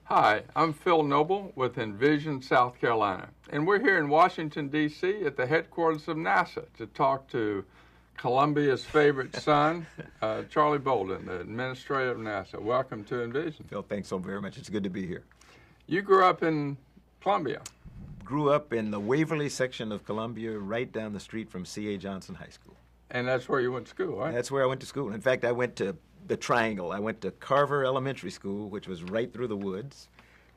Hi, I'm Phil Noble with Envision, South Carolina, and we're here in Washington, D.C. at the headquarters of NASA to talk to Columbia's favorite son, Charlie Bolden, the Administrator of NASA. Welcome to Envision. Phil, thanks so very much. It's good to be here. You grew up in Columbia. Grew up in the Waverly section of Columbia, right down the street from C.A. Johnson High School. And that's where you went to school, right? That's where I went to school. In fact, I went to the Triangle. I went to Carver Elementary School, which was right through the woods,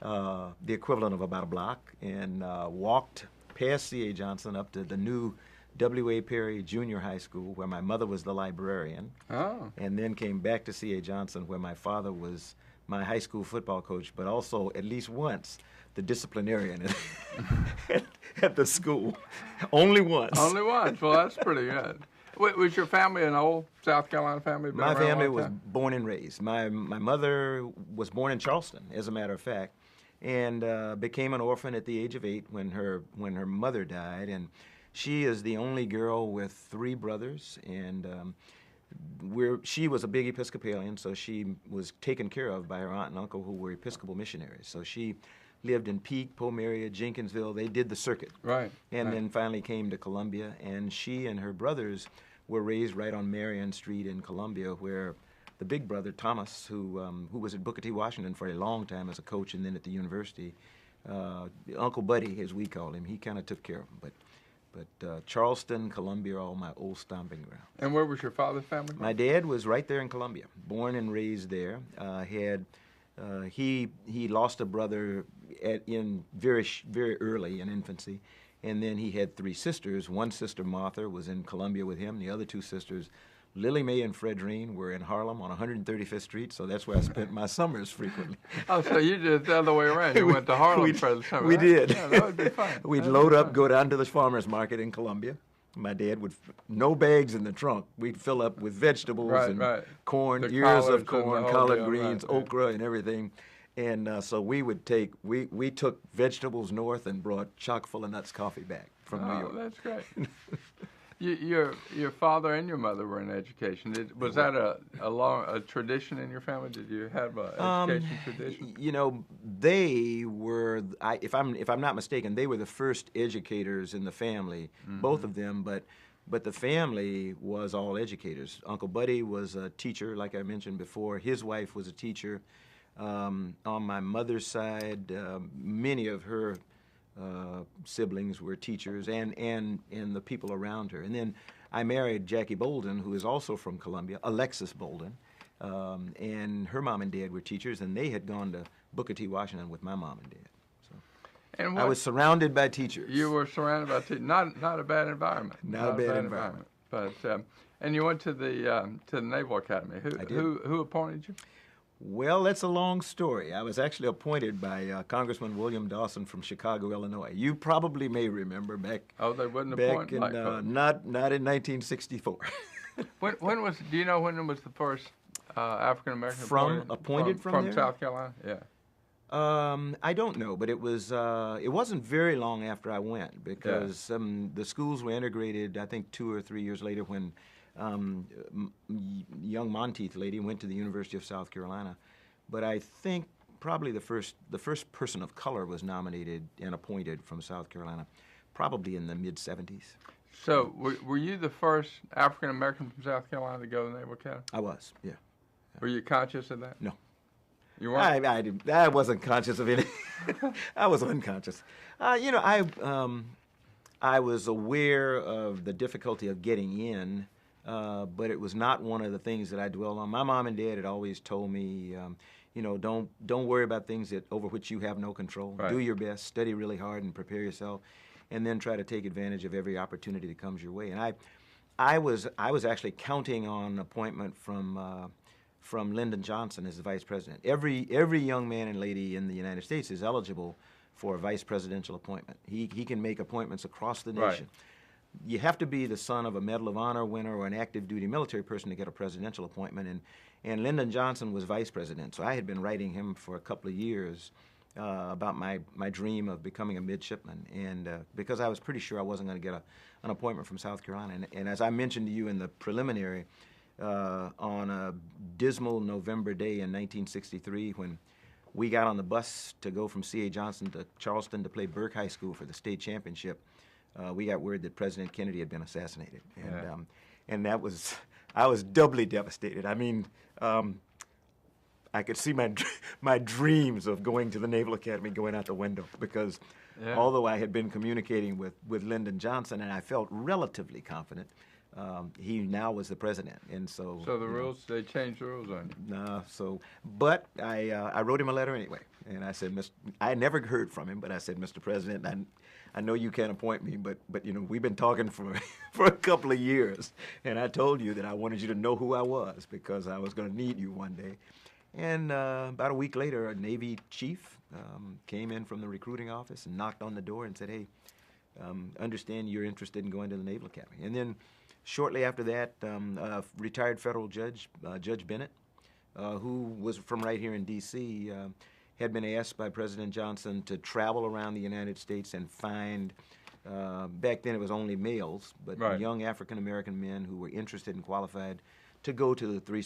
the equivalent of about a block, and walked past C.A. Johnson up to the new W.A. Perry Junior High School, where my mother was the librarian, and then came back to C.A. Johnson, where my father was my high school football coach, but also at least once the disciplinarian at the school. Only once. Only once. Well, that's pretty good. Was your family an old South Carolina family? My family was born and raised. My mother was born in Charleston, as a matter of fact, and became an orphan at the age of 8 when her mother died. And she is the only girl with 3 brothers, and she was a big Episcopalian, so she was taken care of by her aunt and uncle, who were Episcopal missionaries. So she lived in Peak, Pomeria, Jenkinsville. They did the circuit. Right. And then finally came to Columbia, and she and her brothers were raised right on Marion Street in Columbia, where the big brother, Thomas, who was at Booker T. Washington for a long time as a coach and then at the university, Uncle Buddy, as we call him, he kind of took care of him. But Charleston, Columbia are all my old stomping ground. And where was your father's family? My dad was right there in Columbia, born and raised there. He lost a brother very early in infancy, and then he had 3 sisters. One sister, Martha, was in Columbia with him. The other 2 sisters, Lily Mae and Fredrine, were in Harlem on 135th Street, so that's where I spent my summers frequently. Oh, so you did it the other way around. You went to Harlem for the summer. We did. Yeah, that would be fun. We'd load up, go down to the farmer's market in Columbia. My dad would, no bags in the trunk. We'd fill up with vegetables and corn, ears of corn, collard greens, okra, and everything. And so we took vegetables north and brought chock full of nuts coffee back from New York. Oh, that's great. Your father and your mother were in education. Was that a tradition in your family? Did you have an education tradition? You know, they were. If I'm not mistaken, they were the first educators in the family, both of them. But the family was all educators. Uncle Buddy was a teacher, like I mentioned before. His wife was a teacher. On my mother's side, many of her siblings were teachers, and the people around her. And then I married Jackie Bolden, who is also from Columbia, Alexis Bolden, and her mom and dad were teachers, and they had gone to Booker T. Washington with my mom and dad. So and I was surrounded by teachers. You were surrounded by teachers. Not a bad environment. Not a bad environment. But and you went to the Naval Academy. Who appointed you? Well, that's a long story. I was actually appointed by Congressman William Dawson from Chicago, Illinois. You probably may remember back. Oh, they wouldn't appoint like not in 1964. when was? Do you know when was the first African American appointed from there? South Carolina? Yeah. I don't know, but it wasn't very long after I went, because the schools were integrated, I think 2 or 3 years later, when young Monteith lady went to the University of South Carolina. But I think probably the first person of color was nominated and appointed from South Carolina, probably in the mid-'70s. So were you the first African American from South Carolina to go to the Naval Academy? I was, yeah. Were you conscious of that? No. You weren't? I wasn't conscious of it. I was unconscious. You know, I was aware of the difficulty of getting in, but it was not one of the things that I dwelled on. My mom and dad had always told me, you know, don't worry about things over which you have no control. Right. Do your best, study really hard, and prepare yourself, and then try to take advantage of every opportunity that comes your way. And I was actually counting on an appointment from Lyndon Johnson as the vice president. Every young man and lady in the United States is eligible for a vice presidential appointment. He can make appointments across the nation. Right. You have to be the son of a Medal of Honor winner or an active duty military person to get a presidential appointment, and Lyndon Johnson was vice president. So I had been writing him for a couple of years about my dream of becoming a midshipman, and because I was pretty sure I wasn't going to get an appointment from South Carolina. And as I mentioned to you in the preliminary, on a dismal November day in 1963, when we got on the bus to go from C.A. Johnson to Charleston to play Burke High School for the state championship. We got word that President Kennedy had been assassinated, and that was, I was doubly devastated. I mean, I could see my dreams of going to the Naval Academy going out the window, because although I had been communicating with Lyndon Johnson and I felt relatively confident, he now was the president, and so. So the rules, they changed the rules on you. But I wrote him a letter anyway, and I said, I never heard from him, but I said, Mr. President, I know you can't appoint me, but we've been talking for a couple of years, and I told you that I wanted you to know who I was, because I was going to need you one day. And about a week later, a Navy chief came in from the recruiting office and knocked on the door and said, hey, understand you're interested in going to the Naval Academy. And then shortly after that, a retired federal judge, Judge Bennett, who was from right here in D.C., had been asked by President Johnson to travel around the United States and find, back then it was only males, but young African-American men who were interested and qualified to go to the three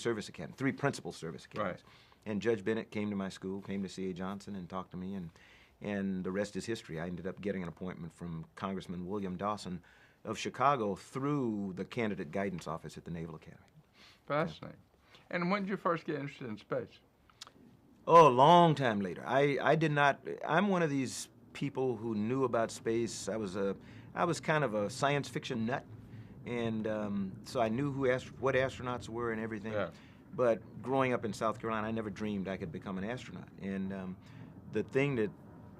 principal service academies. And Judge Bennett came to my school, came to C.A. Johnson and talked to me, and the rest is history. I ended up getting an appointment from Congressman William Dawson of Chicago through the candidate guidance office at the Naval Academy. Fascinating. And when did you first get interested in space? Oh, a long time later. I did not. I'm one of these people who knew about space. I was kind of a science fiction nut, and so I knew what astronauts were and everything. Yeah. But growing up in South Carolina, I never dreamed I could become an astronaut. And the thing that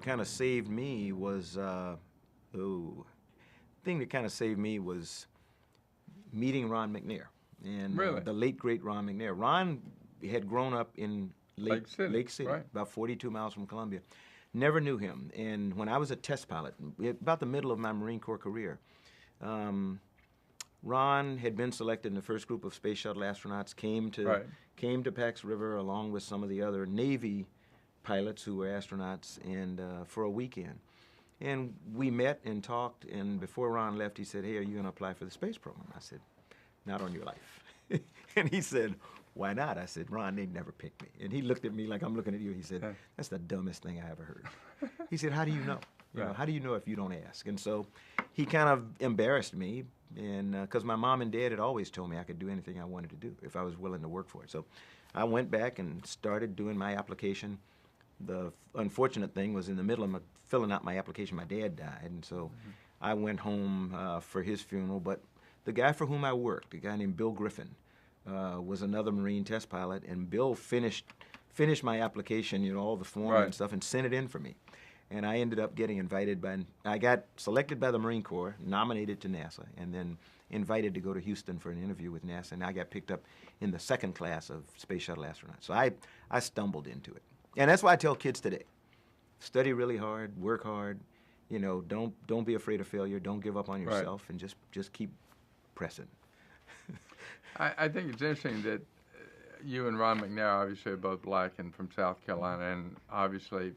kind of saved me was meeting Ron McNair, and the late great Ron McNair. Ron had grown up in Lake City, about 42 miles from Columbia. Never knew him. And when I was a test pilot, about the middle of my Marine Corps career, Ron had been selected in the first group of Space Shuttle astronauts, came to Pax River along with some of the other Navy pilots who were astronauts, and for a weekend. And we met and talked, and before Ron left, he said, hey, are you going to apply for the space program? I said, not on your life. And he said, why not? I said, Ron, they'd never pick me. And he looked at me like I'm looking at you. He said, that's the dumbest thing I ever heard. He said, how do you know? You know, how do you know if you don't ask? And so he kind of embarrassed me, and because my mom and dad had always told me I could do anything I wanted to do if I was willing to work for it. So I went back and started doing my application. The unfortunate thing was, in the middle of filling out my application, my dad died, and so I went home for his funeral. But the guy for whom I worked, a guy named Bill Griffin, was another Marine test pilot, and Bill finished my application, you know, all the form and stuff, and sent it in for me. And I ended up getting I got selected by the Marine Corps, nominated to NASA, and then invited to go to Houston for an interview with NASA, and I got picked up in the second class of Space Shuttle astronauts. So I stumbled into it. And that's why I tell kids today, study really hard, work hard, you know, don't be afraid of failure, don't give up on yourself, and just keep pressing. I think it's interesting that you and Ron McNair obviously are both black and from South Carolina, and obviously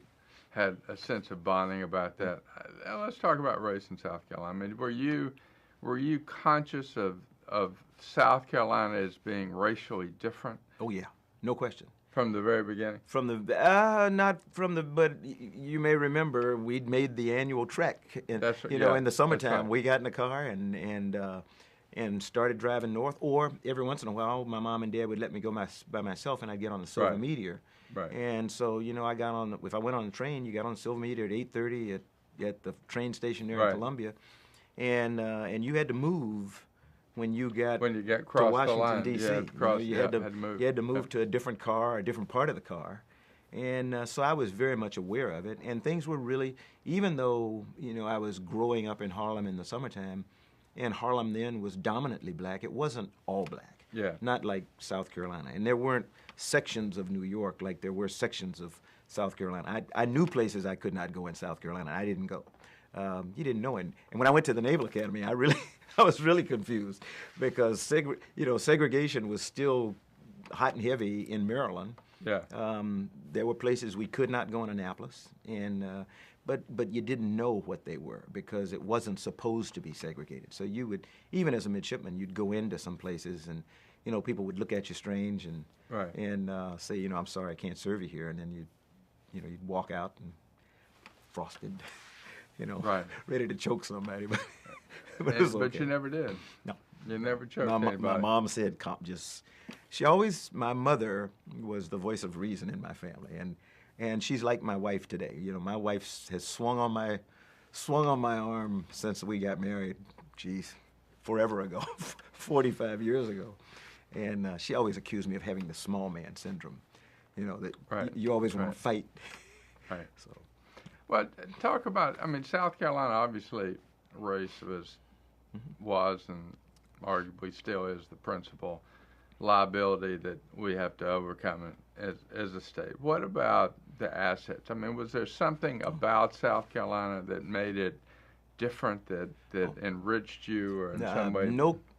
had a sense of bonding about that. Let's talk about race in South Carolina. I mean, were you conscious of South Carolina as being racially different? Oh yeah, no question. From the very beginning? But you may remember we'd made the annual trek. In the summertime, we got in the car and started driving north. Or every once in a while, my mom and dad would let me go by myself, and I'd get on the Silver Meteor. Right. And so, you know, if I went on the train, you got on the Silver Meteor at 8:30 at the train station there in Columbia, and you had to move. When you got to Washington, D.C., you had to move to a different car, a different part of the car. And so I was very much aware of it. And things were really, even though, you know, I was growing up in Harlem in the summertime, and Harlem then was dominantly black, it wasn't all black. Yeah. Not like South Carolina. And there weren't sections of New York like there were sections of South Carolina. I knew places I could not go in South Carolina. I didn't go. You didn't know. And when I went to the Naval Academy, I was really confused, because segregation was still hot and heavy in Maryland. Yeah. There were places we could not go in Annapolis, and but you didn't know what they were, because it wasn't supposed to be segregated. So you would, even as a midshipman, you'd go into some places, and people would look at you strange and say, I'm sorry, I can't serve you here, and then you'd walk out and frosted, Right. ready to choke somebody, but But you never did. No. You never choked My anybody. mom said, my mother was the voice of reason in my family, and she's like my wife today. My wife has swung on my arm since we got married, forever ago, 45 years ago. And she always accused me of having the small man syndrome, that Right. you always want Right. to fight. Right. So, Well, talk about, South Carolina, obviously, race was and arguably still is the principal liability that we have to overcome as a state. What about the assets? Was there something about South Carolina that made it different, that enriched you or in some way?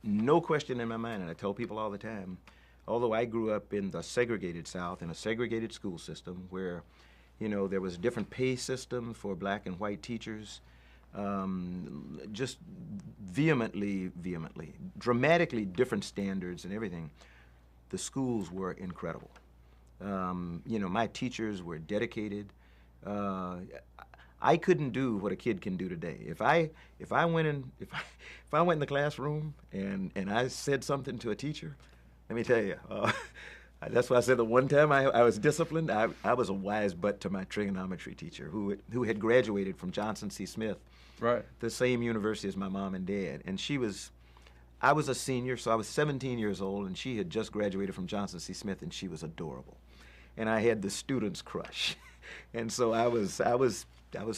no question in my mind, and I tell people all the time, although I grew up in the segregated South, in a segregated school system where, there was different pay system for black and white teachers, just vehemently, dramatically different standards and everything. The schools were incredible. My teachers were dedicated. I couldn't do what a kid can do today. If I went in the classroom and I said something to a teacher, let me tell you, that's why I said the one time I was disciplined. I was a wise butt to my trigonometry teacher who had graduated from Johnson C. Smith, Right. the same university as my mom and dad, and I was a senior, so I was 17 years old, and she had just graduated from Johnson C. Smith, and she was adorable, and I had the student's crush, and so I was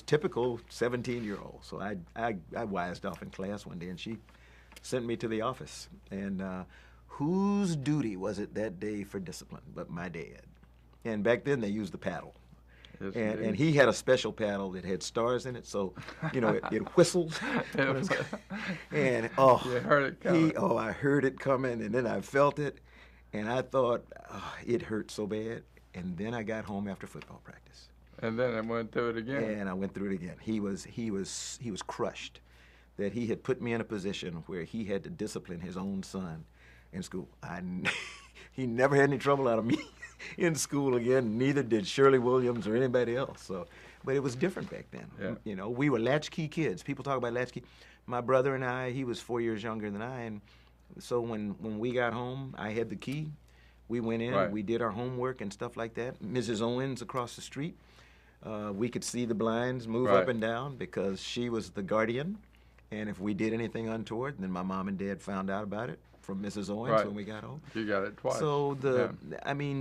typical 17-year-old. So I wised off in class one day, and she sent me to the office, and whose duty was it that day for discipline but my dad? And back then they used the paddle. Yes, And he had a special paddle that had stars in it, so it whistled. And You heard it coming. I heard it coming, and then I felt it, and I thought it hurt so bad. And then I got home after football practice. And then I went through it again. And I went through it again. He was crushed that he had put me in a position where he had to discipline his own son in school. He never had any trouble out of me in school again. Neither did Shirley Williams or anybody else. So, but it was different back then. Yeah. We were latchkey kids. People talk about latchkey. My brother and I, he was 4 years younger than I, and so when we got home, I had the key. We went in, Right. we did our homework and stuff like that. Mrs. Owens across the street, we could see the blinds move Right. up and down because she was the guardian. And if we did anything untoward, then my mom and dad found out about it from Mrs. Owens Right. when we got home. You got it twice. So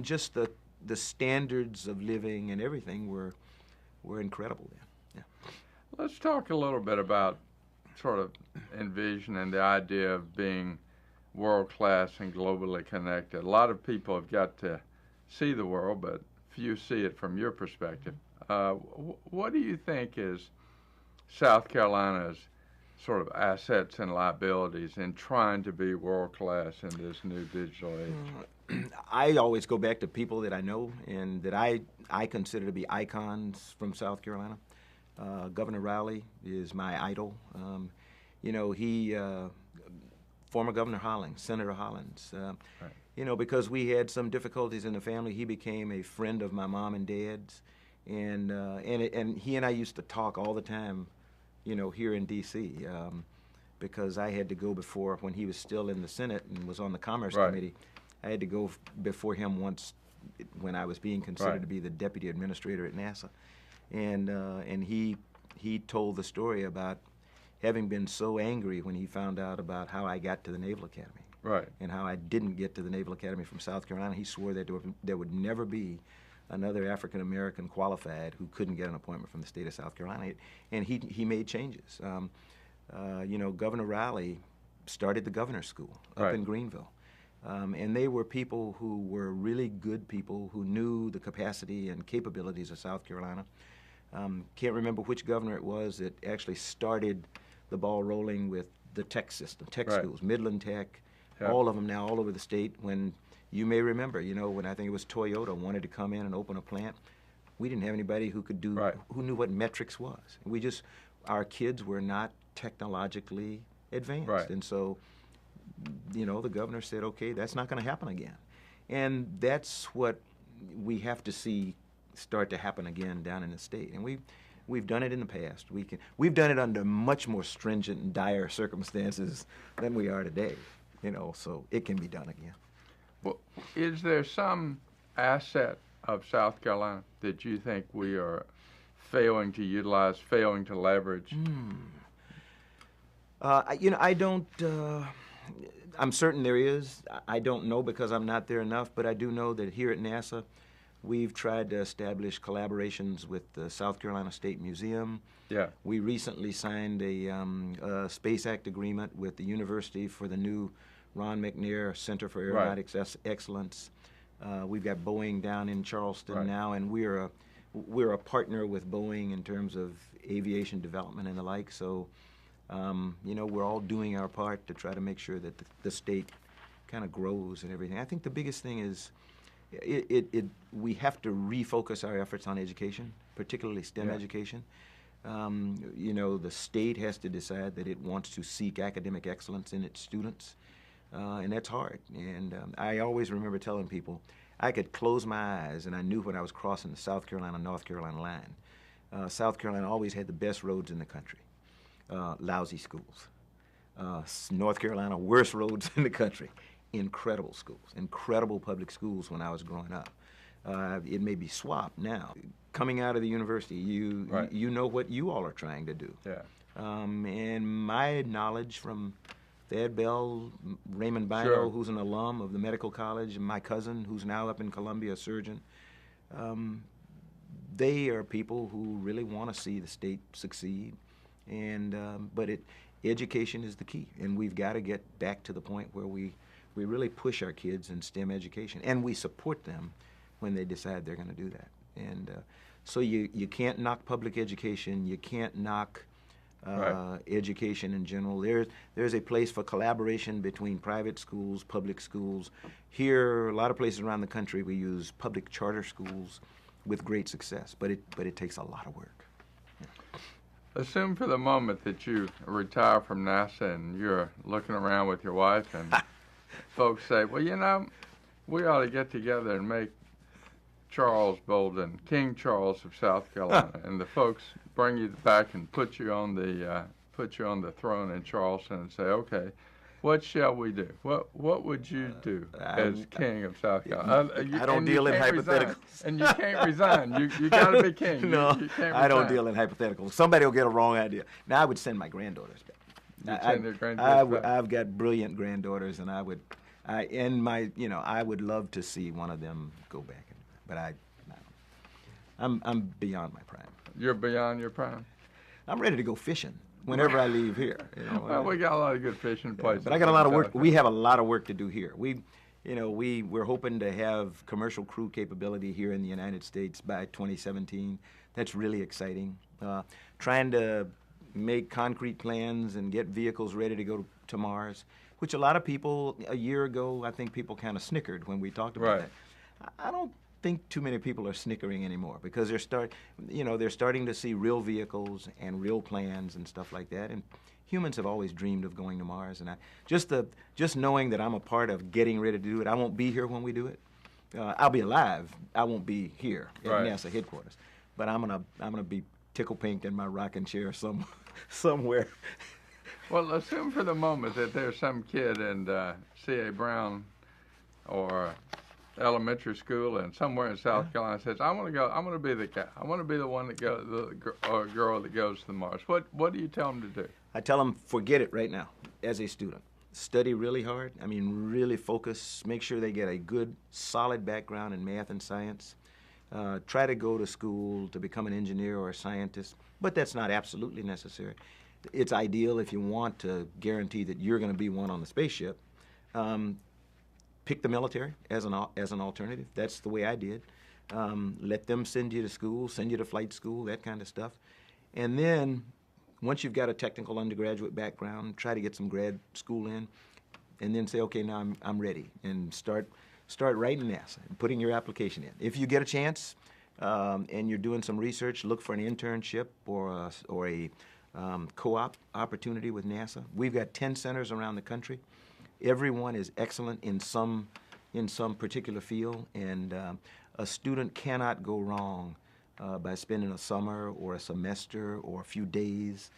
just the standards of living and everything were incredible then. Yeah. Let's talk a little bit about sort of Envision and the idea of being world-class and globally connected. A lot of people have got to see the world, but few see it from your perspective. What do you think is South Carolina's sort of assets and liabilities in trying to be world-class in this new digital age? I always go back to people that I know and that I consider to be icons from South Carolina. Governor Riley is my idol. Former Governor Hollins, Senator Hollins. Right. Because we had some difficulties in the family, he became a friend of my mom and dad's, and he and I used to talk all the time, here in D.C. Because I had to go before, when he was still in the Senate and was on the Commerce Right. Committee, I had to go before him once when I was being considered Right. to be the Deputy Administrator at NASA, and he told the story about having been so angry when he found out about how I got to the Naval Academy. Right. And how I didn't get to the Naval Academy from South Carolina. He swore that there would never be another African American qualified who couldn't get an appointment from the state of South Carolina. And he made changes. Governor Riley started the governor's school up Right. in Greenville. And they were people who were really good people who knew the capacity and capabilities of South Carolina. Can't remember which governor it was that actually started the ball rolling with the tech system, tech Right. schools, Midland Tech, Yeah. all of them now all over the state. When you may remember, when I think it was Toyota wanted to come in and open a plant, we didn't have anybody who could do, Right. who knew what metrics was. Our kids were not technologically advanced. Right. And so, the governor said, okay, that's not going to happen again. And that's what we have to see start to happen again down in the state. And we've done it in the past. We've done it under much more stringent and dire circumstances than we are today. So it can be done again. Well, is there some asset of South Carolina that you think we are failing to utilize, failing to leverage? I don't. I'm certain there is. I don't know because I'm not there enough, but I do know that here at NASA, we've tried to establish collaborations with the South Carolina State Museum. Yeah. We recently signed a Space Act agreement with the university for the new Ron McNair Center for Aeronautics Excellence. We've got Boeing down in Charleston now, and we're a partner with Boeing in terms of aviation development and the like. So, we're all doing our part to try to make sure that the state kind of grows and everything. I think the biggest thing is we have to refocus our efforts on education, particularly STEM education. The state has to decide that it wants to seek academic excellence in its students, and that's hard. And I always remember telling people I could close my eyes and I knew when I was crossing the South Carolina-North Carolina line. South Carolina always had the best roads in the country. Lousy schools. North Carolina, worst roads in the country. Incredible schools, incredible public schools when I was growing up. It may be swapped now. Coming out of the university, you know what you all are trying to do. Yeah. And my knowledge from Thad Bell, Raymond Bino, who's an alum of the medical college, and my cousin, who's now up in Columbia, a surgeon, they are people who really want to see the state succeed. And but education is the key, and we've got to get back to the point where we really push our kids in STEM education, and we support them when they decide they're going to do that. And so you can't knock public education. You can't knock education in general. There's a place for collaboration between private schools, public schools. Here, a lot of places around the country, we use public charter schools with great success, but it takes a lot of work. Assume for the moment that you retire from NASA and you're looking around with your wife and folks say, well, we ought to get together and make Charles Bolden, King Charles of South Carolina, and the folks bring you back and put you on the throne in Charleston and say, okay, what shall we do? What would you do as King of South Carolina? I don't deal in hypotheticals. And you can't resign. You got to be king. No, you can't I don't deal in hypotheticals. Somebody will get a wrong idea. Now I would send my granddaughters back. I've got brilliant granddaughters, and I would love to see one of them go back. But I'm beyond my prime. You're beyond your prime. I'm ready to go fishing whenever I leave here. Well, we got a lot of good fishing places. But I got a lot of work. We have a lot of work to do here. We're hoping to have commercial crew capability here in the United States by 2017. That's really exciting. Trying to make concrete plans and get vehicles ready to go to Mars, which a lot of people a year ago, I think people kind of snickered when we talked about that. I don't think too many people are snickering anymore because they're starting to see real vehicles and real plans and stuff like that. And humans have always dreamed of going to Mars. And just knowing that I'm a part of getting ready to do it. I won't be here when we do it. I'll be alive. I won't be here at NASA headquarters. But I'm gonna be tickle pink in my rocking chair somewhere. Well, assume for the moment that there's some kid in C.A. Brown or elementary school and somewhere in South Carolina says, I want to be the guy. I want to be the one that goes, or girl that goes to the Mars. What do you tell them to do? I tell them, forget it right now as a student. Study really hard. I mean, really focus. Make sure they get a good, solid background in math and science. Try to go to school to become an engineer or a scientist, but that's not absolutely necessary. It's ideal if you want to guarantee that you're going to be one on the spaceship. Pick the military as an alternative. That's the way I did. Let them send you to school, send you to flight school, that kind of stuff. And then once you've got a technical undergraduate background, try to get some grad school in, and then say, okay, now I'm ready, and start writing NASA and putting your application in. If you get a chance and you're doing some research, look for an internship or a co-op opportunity with NASA. We've got 10 centers around the country. Everyone is excellent in some particular field, and a student cannot go wrong by spending a summer or a semester or a few days,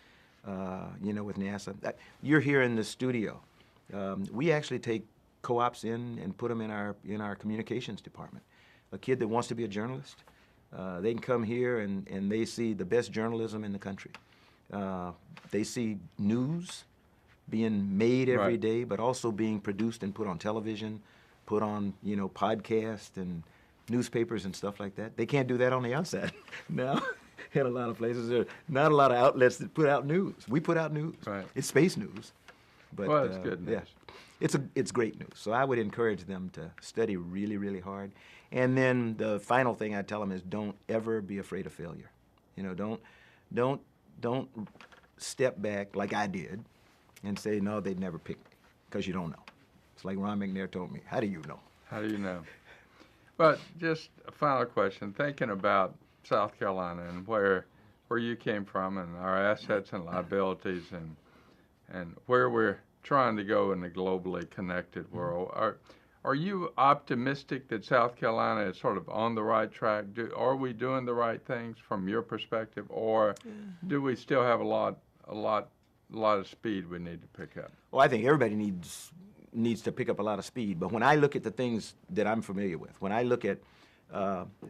with NASA. You're here in the studio. We actually take co-ops in and put them in our communications department. A kid that wants to be a journalist, they can come here and they see the best journalism in the country. They see news being made every day, but also being produced and put on television, put on, podcasts and newspapers and stuff like that. They can't do that on the outside now. In a lot of places, there are not a lot of outlets that put out news. We put out news. Right. It's space news. But, well, it's good news. Yeah, it's great news. So I would encourage them to study really, really hard. And then the final thing I tell them is don't ever be afraid of failure. Don't step back like I did and say, no, they'd never pick me, because you don't know. It's like Ron McNair told me, how do you know? How do you know? But just a final question, thinking about South Carolina and where you came from and our assets and liabilities and where we're trying to go in the globally connected world, are you optimistic that South Carolina is sort of on the right track? Are we doing the right things from your perspective, or do we still have a lot of speed we need to pick up? Well, I think everybody needs to pick up a lot of speed. But when I look at the things that I'm familiar with, when I look at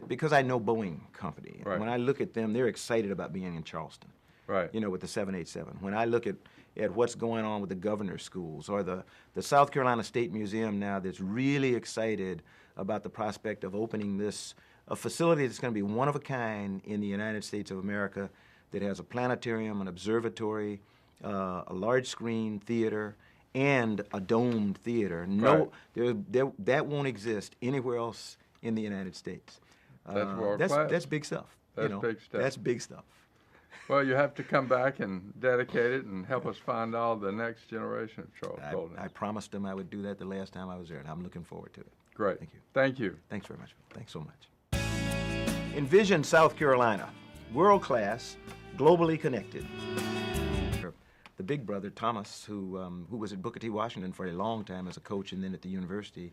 because I know Boeing Company, right. When I look at them, they're excited about being in Charleston. Right. With the 787. When I look at what's going on with the governor's schools, or the South Carolina State Museum now that's really excited about the prospect of opening a facility that's going to be one of a kind in the United States of America, that has a planetarium, an observatory, a large screen theater, and a domed theater. No, that won't exist anywhere else in the United States. That's world class. That's big stuff. That's big stuff. That's big stuff. Well, you have to come back and dedicate it and help us find out the next generation of Charles Bolden. I promised them I would do that the last time I was there, and I'm looking forward to it. Great. Thank you. Thank you. Thanks very much. Thanks so much. Envision, South Carolina, world class, globally connected. The big brother, Thomas, who was at Booker T. Washington for a long time as a coach and then at the university,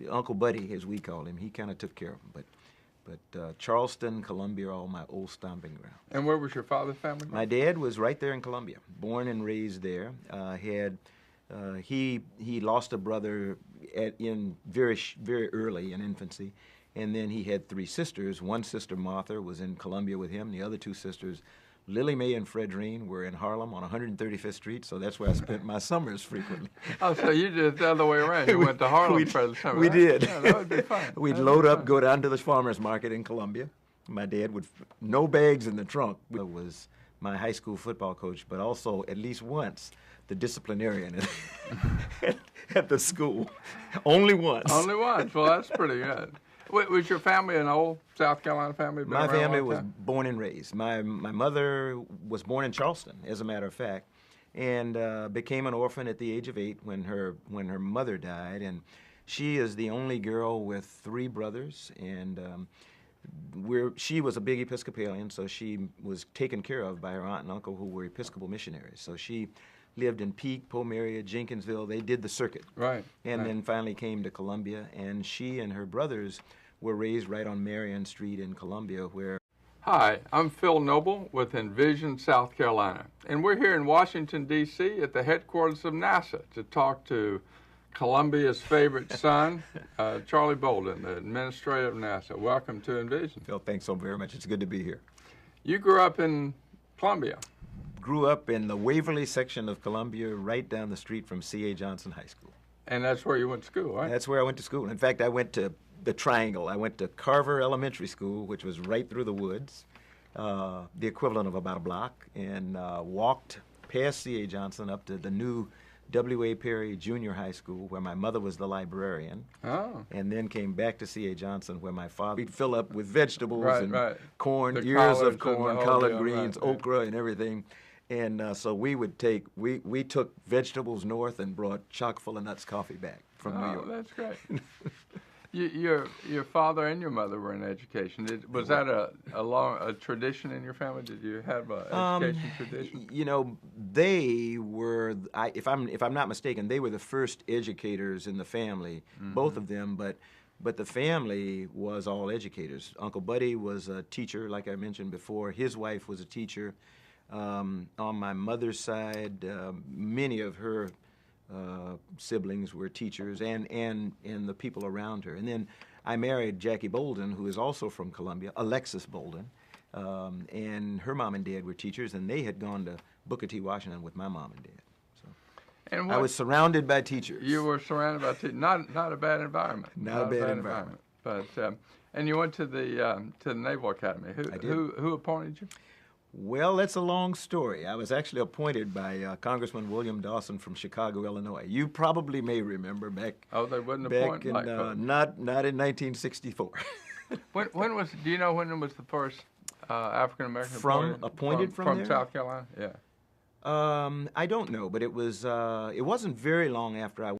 Uncle Buddy, as we call him, he kind of took care of him. But Charleston, Columbia are all my old stomping grounds. And where was your father's family? My dad was right there in Columbia, born and raised there. He lost a brother in very early in infancy, and then he had three sisters. One sister, Martha, was in Columbia with him. The other two sisters, Lily Mae and Fredrine, were in Harlem on 135th Street, so that's where I spent my summers frequently. Oh, so you did it the other way around. You went to Harlem for the summer. We did. Yeah, that would be fun. We'd load up, go down to the farmer's market in Columbia. My dad would, no bags in the trunk. I was my high school football coach, but also at least once the disciplinarian at the school. Only once. Only once. Well, that's pretty good. Was your family an old South Carolina family? My family was born and raised. My mother was born in Charleston, as a matter of fact, and became an orphan at the age of 8 when her mother died. And she is the only girl with 3 brothers, and she was a big Episcopalian, so she was taken care of by her aunt and uncle who were Episcopal missionaries. So she lived in Peak, Pomeria, Jenkinsville. They did the circuit. Right. And then finally came to Columbia, and she and her brothers were raised right on Marion Street in Columbia, where... Hi, I'm Phil Noble with Envision, South Carolina, and we're here in Washington, D.C. at the headquarters of NASA to talk to Columbia's favorite son, Charlie Bolden, the Administrator of NASA. Welcome to Envision. Phil, thanks so very much. It's good to be here. You grew up in Columbia. Grew up in the Waverly section of Columbia, right down the street from C.A. Johnson High School. And that's where you went to school, right? That's where I went to school. In fact, I went to the Triangle. I went to Carver Elementary School, which was right through the woods, the equivalent of about a block, and walked past C.A. Johnson up to the new W.A. Perry Junior High School, where my mother was the librarian, and then came back to C.A. Johnson, where my father would fill up with vegetables and corn, the ears of corn, collard greens, right. okra, and everything. And so we took vegetables north and brought chock full of nuts coffee back from New York. Oh, that's great. Your father and your mother were in education. Was that a tradition in your family? Did you have an education tradition? They were. If I'm not mistaken, they were the first educators in the family, both of them. but the family was all educators. Uncle Buddy was a teacher, like I mentioned before. His wife was a teacher. On my mother's side, many of her siblings were teachers, and the people around her. And then I married Jackie Bolden, who is also from Columbia, Alexis Bolden, and her mom and dad were teachers, and they had gone to Booker T. Washington with my mom and dad. So And I was surrounded by teachers. You were surrounded by teachers. Not a bad environment. Not a bad environment. But and you went to the Naval Academy. I did. Who appointed you? Well, that's a long story. I was actually appointed by Congressman William Dawson from Chicago, Illinois. You probably may remember back. Oh, they wouldn't back appoint in black folks. not in 1964. When was? Do you know when was the first African American appointed from there? South Carolina? Yeah. I don't know, but it wasn't very long after I